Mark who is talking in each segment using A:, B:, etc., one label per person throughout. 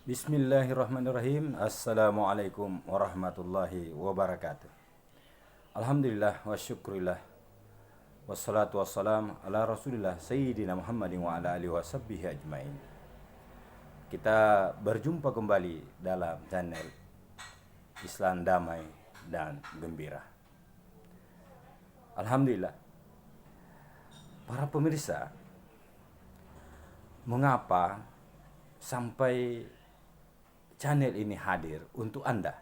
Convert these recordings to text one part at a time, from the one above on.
A: Bismillahirrahmanirrahim. Assalamualaikum warahmatullahi wabarakatuh. Alhamdulillah wa syukurillah. Wassalatu wassalam ala rasulillah Sayyidina Muhammadin wa ala alihi wa sahbihi ajmain. Kita berjumpa kembali dalam channel Islam Damai dan Gembira. Alhamdulillah. Para pemirsa, mengapa sampai channel ini hadir untuk Anda?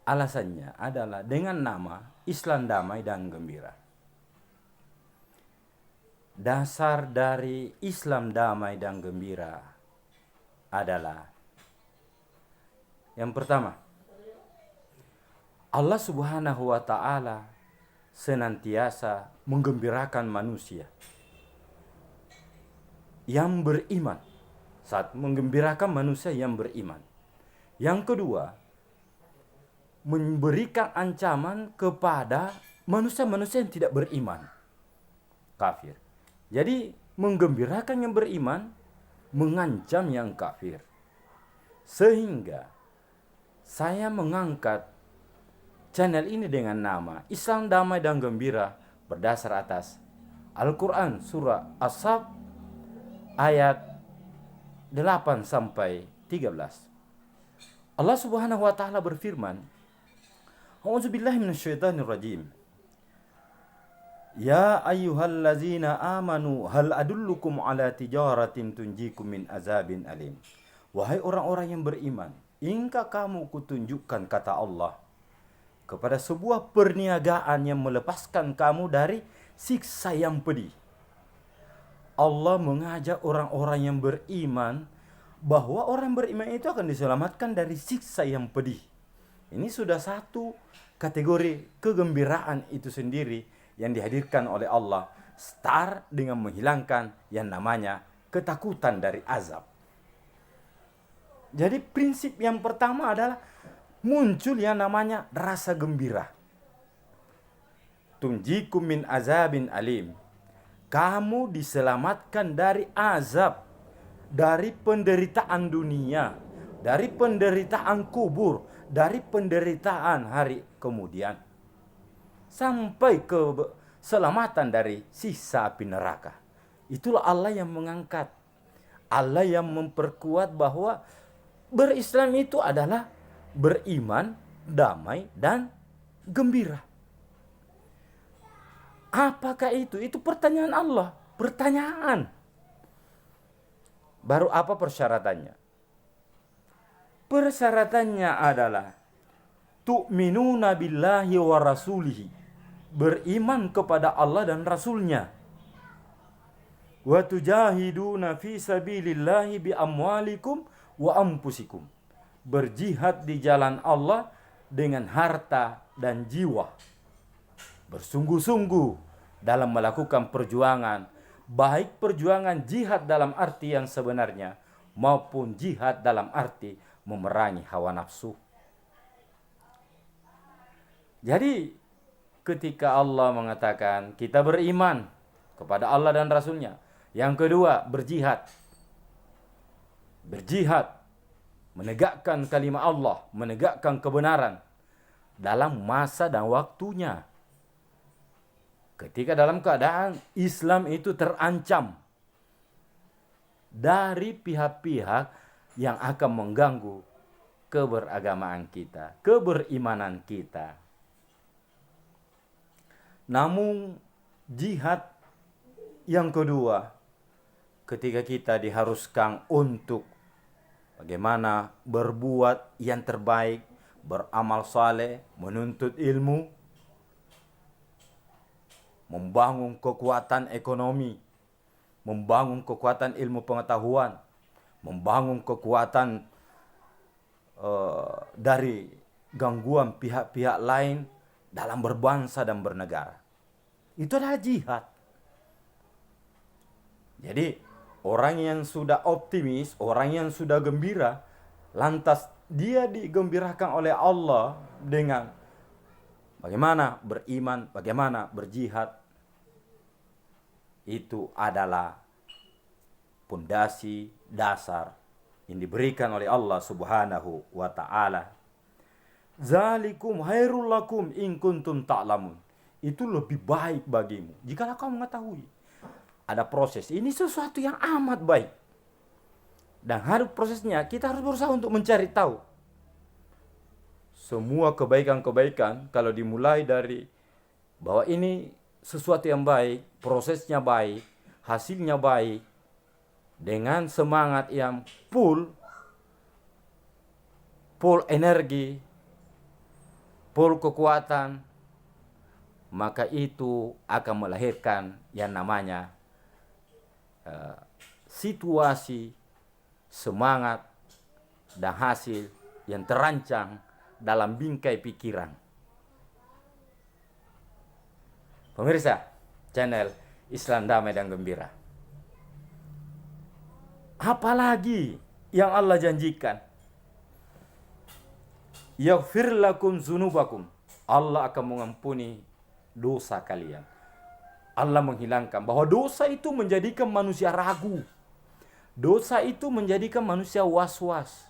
A: Alasannya adalah dengan nama Islam Damai dan Gembira. Dasar dari Islam Damai dan Gembira adalah yang pertama, Allah Subhanahu wa Ta'ala senantiasa menggembirakan manusia yang beriman, saat menggembirakan manusia yang beriman. Yang kedua, memberikan ancaman kepada manusia-manusia yang tidak beriman, kafir. Jadi menggembirakan yang beriman, mengancam yang kafir. Sehingga saya mengangkat channel ini dengan nama Islam Damai dan Gembira berdasar atas Al-Quran surah As-Saf ayat 8 sampai 13. Allah Subhanahu wa Ta'ala berfirman, A'udzubillahi minasyaitonir rajim. Ya ayyuhallazina amanu hal adullukum ala tijaratin tunjikum min azabin alim. Wahai orang-orang yang beriman, ingkah kamu kutunjukkan, kata Allah, kepada sebuah perniagaan yang melepaskan kamu dari siksa yang pedih. Allah mengajak orang-orang yang beriman bahwa orang beriman itu akan diselamatkan dari siksa yang pedih. Ini sudah satu kategori kegembiraan itu sendiri yang dihadirkan oleh Allah, start dengan menghilangkan yang namanya ketakutan dari azab. Jadi prinsip yang pertama adalah muncul yang namanya rasa gembira. Tunjikum min azabin alim. Kamu diselamatkan dari azab, dari penderitaan dunia, dari penderitaan kubur, dari penderitaan hari kemudian, sampai ke keselamatan dari siksa api neraka. Itulah Allah yang mengangkat, Allah yang memperkuat bahwa berislam itu adalah beriman, damai, dan gembira. Apakah itu? Itu pertanyaan Allah. Pertanyaan. Baru apa persyaratannya? Persyaratannya adalah tu'minuna billahi wa rasulihi. Beriman kepada Allah dan Rasulnya. Wa tujahiduna fi sabilillahi bi amwalikum wa ampusikum. Berjihad di jalan Allah dengan harta dan jiwa. Bersungguh-sungguh dalam melakukan perjuangan, baik perjuangan jihad dalam arti yang sebenarnya maupun jihad dalam arti memerangi hawa nafsu. Jadi ketika Allah mengatakan kita beriman kepada Allah dan Rasulnya, yang kedua berjihad, menegakkan kalimat Allah, menegakkan kebenaran dalam masa dan waktunya. Ketika dalam keadaan Islam itu terancam dari pihak-pihak yang akan mengganggu keberagamaan kita, keberimanan kita. Namun jihad yang kedua, ketika kita diharuskan untuk bagaimana berbuat yang terbaik, beramal saleh, menuntut ilmu, membangun kekuatan ekonomi, membangun kekuatan ilmu pengetahuan, membangun kekuatan dari gangguan pihak-pihak lain dalam berbangsa dan bernegara. Itu adalah jihad. Jadi orang yang sudah optimis, orang yang sudah gembira, lantas dia digembirakan oleh Allah dengan bagaimana beriman, bagaimana berjihad. Itu adalah pondasi dasar yang diberikan oleh Allah Subhanahu wa taala. Zalikum khairul lakum in kuntum ta'lamun. Itu lebih baik bagimu jika kamu mengetahui. Ada proses. Ini sesuatu yang amat baik. Dan harus prosesnya kita harus berusaha untuk mencari tahu. Semua kebaikan-kebaikan kalau dimulai dari bahwa ini sesuatu yang baik, prosesnya baik, hasilnya baik, dengan semangat yang full energi, full kekuatan, maka itu akan melahirkan yang namanya situasi, semangat, dan hasil yang terancang dalam bingkai pikiran. Pemirsa channel Islam Damai dan Gembira, apalagi yang Allah janjikan? Yaghfir lakum dzunubakum. Allah akan mengampuni dosa kalian. Allah menghilangkan bahwa dosa itu menjadikan manusia ragu. Dosa itu menjadikan manusia was-was.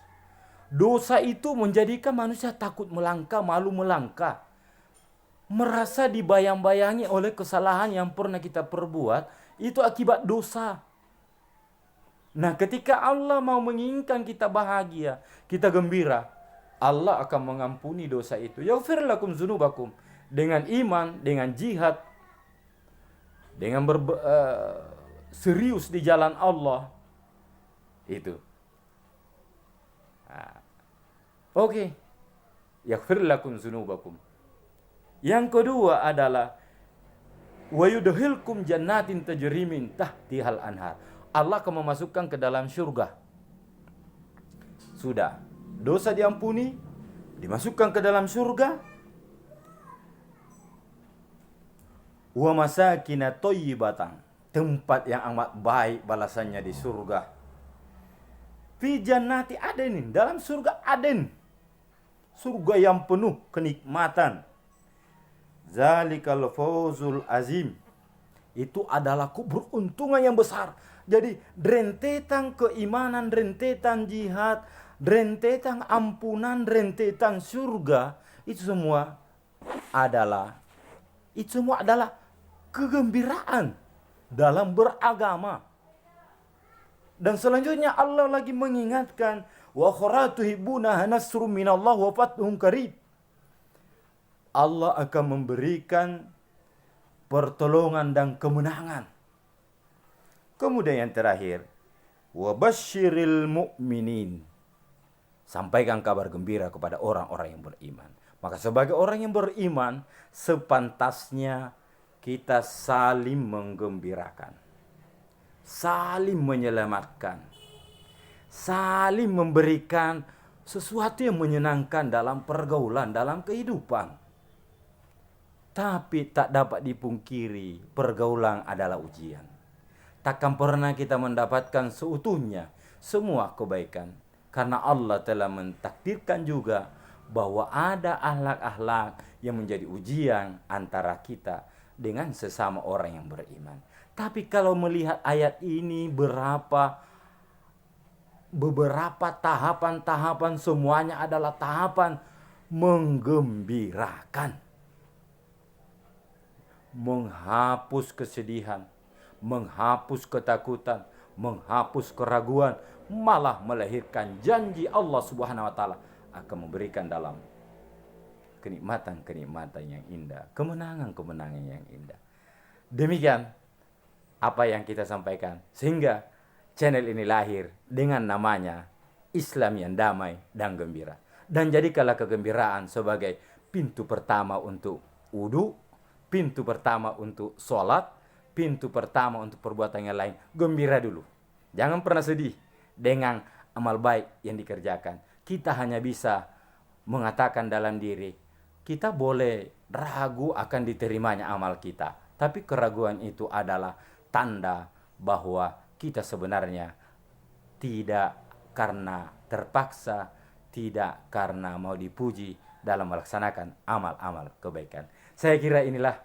A: Dosa itu menjadikan manusia takut melangkah, malu melangkah. Merasa dibayang-bayangi oleh kesalahan yang pernah kita perbuat, itu akibat dosa. Nah, ketika Allah mau menginginkan kita bahagia, kita gembira, Allah akan mengampuni dosa itu. Yaghfir lakum dzunubakum. Dengan iman, dengan jihad, dengan serius di jalan Allah. Itu. Oke. Yaghfir lakum dzunubakum. Yang kedua adalah wa yudkhilkum jannatin tajri min tahtihal anhar. Allah akan memasukkan ke dalam surga. Sudah, dosa diampuni, dimasukkan ke dalam surga. Wa masakin thayyibatan, tempat yang amat baik balasannya di surga. Fi jannati aden, dalam surga Aden. Surga yang penuh kenikmatan. Zalikal fawzul azim. Itu adalah keberuntungan yang besar. Jadi rentetan keimanan, rentetan jihad, rentetan ampunan, rentetan surga, itu semua adalah kegembiraan dalam beragama. Dan selanjutnya Allah lagi mengingatkan, wa kharatuhibuna nasrum minallah wa fathum qarib. Allah akan memberikan pertolongan dan kemenangan. Kemudian yang terakhir, wa basyiril mu'minin. Sampaikan kabar gembira kepada orang-orang yang beriman. Maka sebagai orang yang beriman, sepantasnya kita saling menggembirakan, saling menyelamatkan, saling memberikan sesuatu yang menyenangkan dalam pergaulan, dalam kehidupan. Tapi tak dapat dipungkiri, pergaulan adalah ujian. Takkan pernah kita mendapatkan seutuhnya semua kebaikan. Karena Allah telah mentakdirkan juga bahwa ada akhlak-akhlak yang menjadi ujian antara kita dengan sesama orang yang beriman. Tapi kalau melihat ayat ini, beberapa tahapan-tahapan, semuanya adalah tahapan menggembirakan. Menghapus kesedihan, menghapus ketakutan, menghapus keraguan, malah melahirkan janji Allah Subhanahu wa taala akan memberikan dalam kenikmatan-kenikmatan yang indah, kemenangan-kemenangan yang indah. Demikian apa yang kita sampaikan, sehingga channel ini lahir dengan namanya Islam yang damai dan gembira. Dan jadikanlah kegembiraan sebagai pintu pertama untuk wudu, pintu pertama untuk sholat, pintu pertama untuk perbuatan yang lain. Gembira dulu. Jangan pernah sedih dengan amal baik yang dikerjakan. Kita hanya bisa mengatakan dalam diri, kita boleh ragu akan diterimanya amal kita. Tapi keraguan itu adalah tanda bahwa kita sebenarnya tidak karena terpaksa, tidak karena mau dipuji dalam melaksanakan amal-amal kebaikan. Saya kira inilah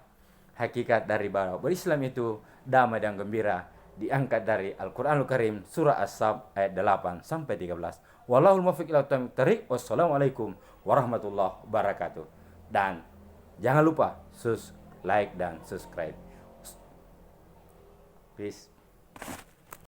A: hakikat dari bahwa berislam itu damai dan gembira. diangkat dari Al-Qur'anul Karim surah As-Sab ayat 8 sampai 13. Wallahul muwaffiq ila aqwamit. Wassalamualaikum warahmatullahi wabarakatuh. Dan jangan lupa like dan subscribe. Peace.